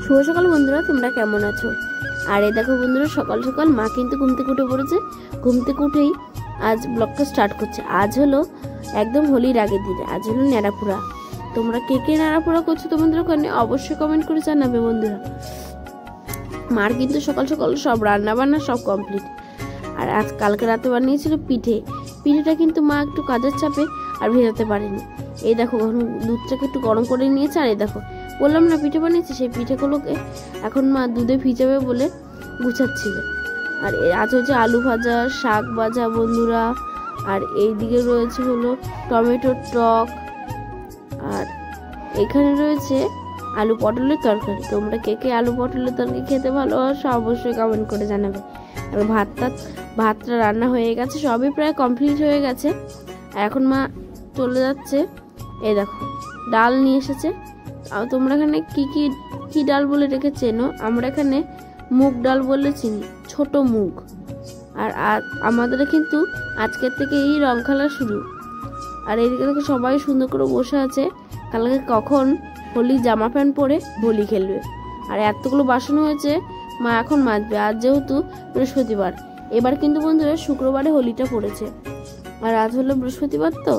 শুভ সকাল বন্ধুরা, তোমরা কেমন আছো? আর এই দেখো বন্ধুরা, সকাল সকাল মা কিন্তু ঘুম থেকে উঠে পড়েছে। ঘুম থেকে উঠেই আজ ব্লগটা স্টার্ট করছে। আজ হলো একদম হোলির আগের দিন, আজ হলো নেড়াপোড়া। তোমরা কে কে নেড়াপোড়া করছো তোমাদের ওখানে অবশ্যই কমেন্ট করে জানাবে বন্ধুরা। মার কিন্তু সকাল সকাল সব রান্না বান্না সব কমপ্লিট। আর আজ কালকে রাতে বানিয়েছিল পিঠেটা কিন্তু মা একটু কাজের চাপে আর ভেজাতে পারেনি। এই দেখো দুধটাকে একটু গরম করে নিয়েছে। আর এই দেখো বললাম না পিঠে বানিয়েছে, সেই পিঠেগুলোকে এখন মা দুধে ভিজাবে বলে গুছাচ্ছিল। আর আজ হচ্ছে আলু ভাজা, শাক ভাজা বন্ধুরা। আর এইদিকে রয়েছে হলো টমেটোর টক, আর এখানে রয়েছে আলু পটলের তরকারি। তোমরা কে কে আলু পটলের তরকারি খেতে ভালোবাসো অবশ্যই কমেন্ট করে জানাবে। আর ভাতটা রান্না হয়ে গেছে, সবই প্রায় কমপ্লিট হয়ে গেছে। আর এখন মা চলে যাচ্ছে। এই দেখো ডাল নিয়ে এসেছে। তোমরা এখানে কি ডাল বলে রেখে চেনো? আমরা এখানে মুগ ডাল বলে চিনি, ছোট মুগ। আর আমাদের কিন্তু আজকের থেকে এই রং খেলা শুরু। আর এইদিকে থেকে সবাই সুন্দর করে বসে আছে, কালকে কখন হোলি জামা প্যান্ট পরে হোলি খেলবে। আর এতগুলো বাসন হয়েছে, মা এখন মাজবে। আজ যেহেতু বৃহস্পতিবার, এবার কিন্তু বন্ধুরা শুক্রবারে হোলিটা পড়েছে। আর আজ হলো বৃহস্পতিবার, তো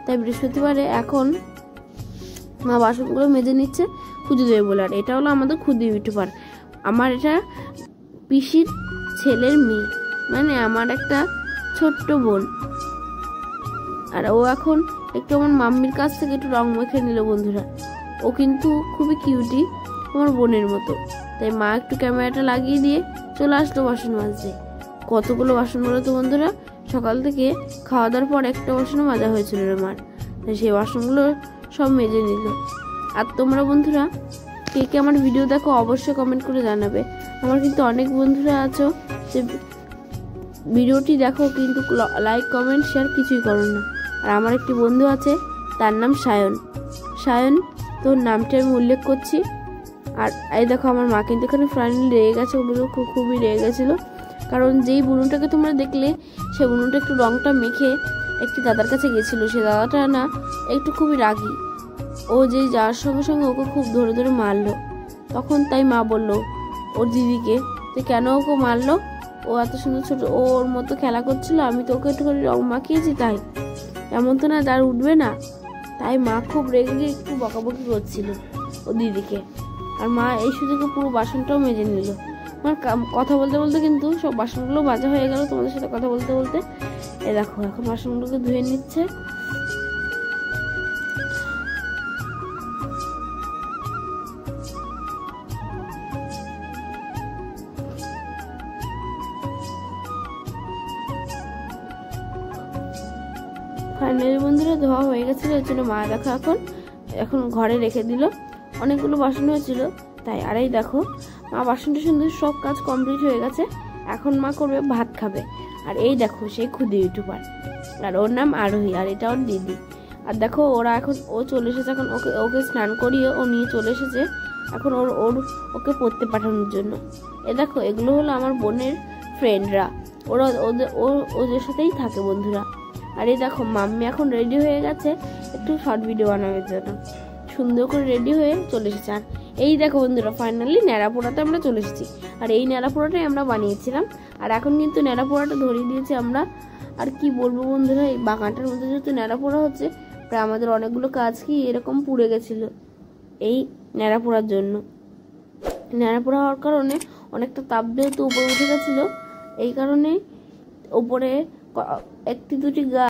তাই বৃহস্পতিবারে এখন মা বাসনগুলো মেজে নিচ্ছে পুজো দেবে বলে। আর এটা হলো আমাদের ক্ষুদি ইউটিউবার, আমার এটা পিসির ছেলের মেয়ে, মানে আমার একটা ছোট্ট বোন। আর ও এখন একটু আমার মাম্মির কাছ থেকে একটু রং মেখে নিল বন্ধুরা। ও কিন্তু খুবই কিউটি, আমার বোনের মতো। তাই মা একটু ক্যামেরাটা লাগিয়ে দিয়ে চলে আসলো বাসন মাজতে। কতগুলো বাসন বলো তো বন্ধুরা, সকাল থেকে খাওয়া দাওয়ার পর একটা বাসনও মাজা হয়েছিল রে মার। তাই সেই বাসনগুলো সব মেজে নিল। আর তোমরা বন্ধুরা কে কে আমার ভিডিও দেখো অবশ্যই কমেন্ট করে জানাবে। আমার কিন্তু অনেক বন্ধুরা আছো যে ভিডিওটি দেখো কিন্তু লাইক কমেন্ট শেয়ার কিছুই করো না। আর আমার একটি বন্ধু আছে, তার নাম সায়ন, তোর নামটা আমি উল্লেখ করছি। আর এই দেখো আমার মা কিন্তু এখানে ফাইনালি রেগে গেছে, খুবই রেগে গেছিলো। কারণ যেই বুনুটাকে তোমরা দেখলে, সে বুনুটা একটু রংটা মেখে একটি দাদার কাছে গেছিলো। সে দাদাটা না একটু খুবই রাগী, ও যেই যাওয়ার সঙ্গে সঙ্গে ওকে খুব ধরে ধরে মারলো। তখন তাই মা বললো ওর দিদিকে যে কেন ওকে মারলো, ও এত সুন্দর ছোট ওর মতো খেলা করছিল, আমি তো ওকে একটু করে রং মাখিয়েছি, তাই এমন তো না যার উঠবে না। তাই মা খুব রেগে গিয়ে একটু বকাবকি করছিল ও দিদিকে। আর মা এই সুযোগে পুরো বাসনটাও মেজে নিল। আমার কথা বলতে বলতে কিন্তু সব বাসনগুলো মাজা হয়ে গেল তোমাদের সাথে কথা বলতে বলতে। এ দেখো এখন বাসনগুলোকে ধুয়ে নিচ্ছে। ফাইনালি বন্ধুরা ধোয়া হয়ে গেছিল, এর জন্য মা দেখো এখন ঘরে রেখে দিল। অনেকগুলো বাসন হয়েছিল তাই। আর এই দেখো মা বাসনটা সুন্দর সব কাজ কমপ্লিট হয়ে গেছে। এখন মা করবে ভাত খাবে। আর এই দেখো সেই ক্ষুদি ইউটিউবার, আর ওর নাম আরোহী, আর এটা ওর দিদি। আর দেখো ও চলে এসেছে, এখন ওকে স্নান করিয়ে ও নিয়ে চলে এসেছে এখন ওকে পড়তে পাঠানোর জন্য। এ দেখো এগুলো হলো আমার বোনের ফ্রেন্ডরা, ওরা ওদের সাথেই থাকে বন্ধুরা। আর এই দেখো মাম্মি এখন রেডি হয়ে গেছে একটু শর্ট ভিডিও বানানোর জন্য, সুন্দর করে রেডি হয়ে চলে এসেছে। আর এই দেখো বন্ধুরা ফাইনালি নেড়াপোড়াতে আমরা চলে এসেছি। আর এই নেড়াপোড়াটাই আমরা বানিয়েছিলাম। আর এখন কিন্তু নেড়াপোড়াটা ধরিয়ে দিয়েছি আমরা। আর কি বলবো বন্ধুরা, এই বাগানটার মধ্যে যেহেতু নেড়াপোড়া হচ্ছে, প্রায় আমাদের অনেকগুলো কাজ কি এরকম পুড়ে গেছিলো এই নেড়াপোড়ার জন্য। নেড়াপোড়া হওয়ার কারণে অনেকটা তাপ যেহেতু উপরে উঠে গেছিলো, এই কারণে উপরে একটি দুটি গাছ